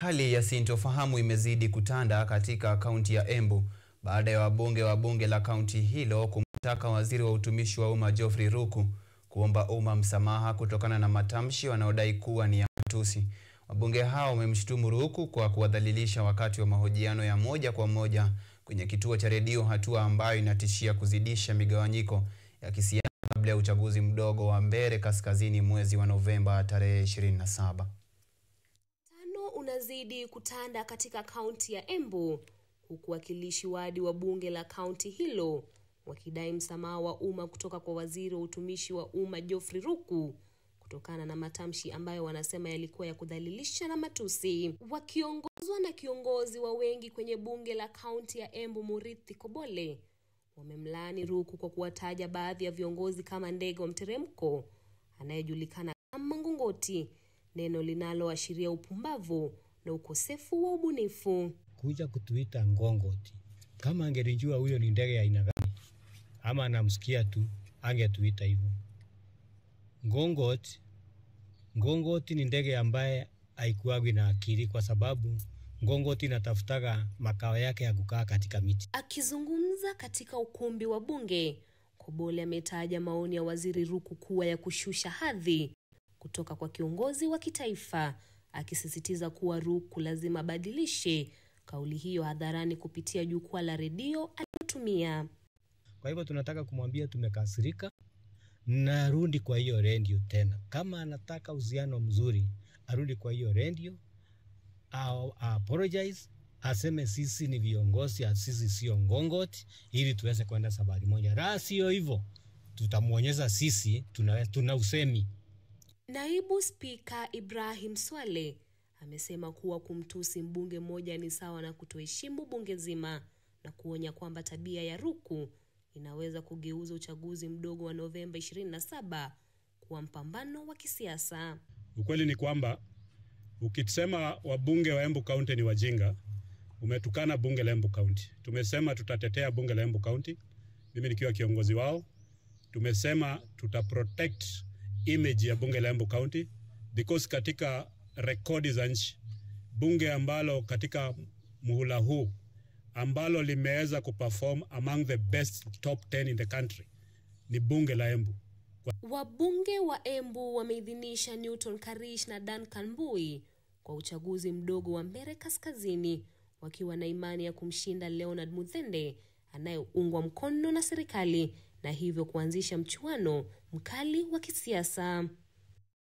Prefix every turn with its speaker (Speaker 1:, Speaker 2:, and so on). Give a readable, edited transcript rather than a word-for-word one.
Speaker 1: Hali ya sintofahamu imezidi kutanda katika kaunti ya Embu baada ya wabunge wa bunge la kaunti hilo kumtaka waziri wa utumishi wa umma Geoffrey Ruku kuomba umma msamaha kutokana na matamshi wanaodai kuwa ni ya matusi. Wabunge hao wamemshutumu Ruku kwa kuwadhalilisha wakati wa mahojiano ya moja kwa moja kwenye kituo cha redio, hatua ambayo inatishia kuzidisha migawanyiko ya kisiasa kabla ya uchaguzi mdogo wa Mbeere Kaskazini mwezi wa Novemba tarehe 27.
Speaker 2: Unazidi kutanda katika kaunti ya Embu, huku wakilishi wadi wa bunge la kaunti hilo wakidai msamaha wa umma kutoka kwa waziri wa utumishi wa umma Geoffrey Ruku kutokana na matamshi ambayo wanasema yalikuwa ya kudhalilisha na matusi. Wakiongozwa na kiongozi wa wengi kwenye bunge la kaunti ya Embu Murithi Kobole, wamemlaani Ruku kwa kuwataja baadhi ya viongozi kama ndege wa mteremko anayejulikana kama ngongoti, neno linaloashiria upumbavu na ukosefu wa ubunifu.
Speaker 3: Kuja kutuita ngongoti, kama angelijua huyo ni ndege ya aina gani ama anamsikia tu, angetuita hivyo. Ngongoti ni ndege ambaye haikuagi na akili, kwa sababu ngongoti inatafutaga makao yake ya kukaa katika miti.
Speaker 2: Akizungumza katika ukumbi wa bunge, Kobole ametaja maoni ya waziri Ruku kuwa ya kushusha hadhi kutoka kwa kiongozi wa kitaifa, akisisitiza kuwa Ruku lazima badilishe kauli hiyo hadharani kupitia jukwaa la redio aliyotumia.
Speaker 3: Kwa hivyo tunataka kumwambia tumekasirika na arudi kwa hiyo redio tena. Kama anataka uhusiano mzuri, arudi kwa hiyo redio, apologize, aseme sisi ni viongozi, sisi sio ngongoti, ili tuweze kwenda safari moja. La sio hivyo, tutamuonyesha sisi tuna usemi.
Speaker 2: Naibu Spika Ibrahim Swale amesema kuwa kumtusi mbunge mmoja ni sawa na kutoheshimu bunge zima, na kuonya kwamba tabia ya Ruku inaweza kugeuza uchaguzi mdogo wa Novemba 27 kuwa mpambano wa kisiasa.
Speaker 4: Ukweli ni kwamba ukisema wabunge wa Embu County ni wajinga, umetukana bunge la Embu County. Tumesema tutatetea bunge la Embu County, mimi nikiwa kiongozi wao. Tumesema tutaprotect image ya bunge la Embu County, because katika rekodi za nchi, bunge ambalo katika muhula huu ambalo limeweza kuperform among the best top 10 in the country ni bunge la Embu.
Speaker 2: Wabunge wa Embu wameidhinisha Newton Karish na Duncan Mbui kwa uchaguzi mdogo wa Mbeere Kaskazini, wakiwa na imani ya kumshinda Leonard Muthende anayeungwa mkono na serikali, na hivyo kuanzisha mchuano mkali wa kisiasa.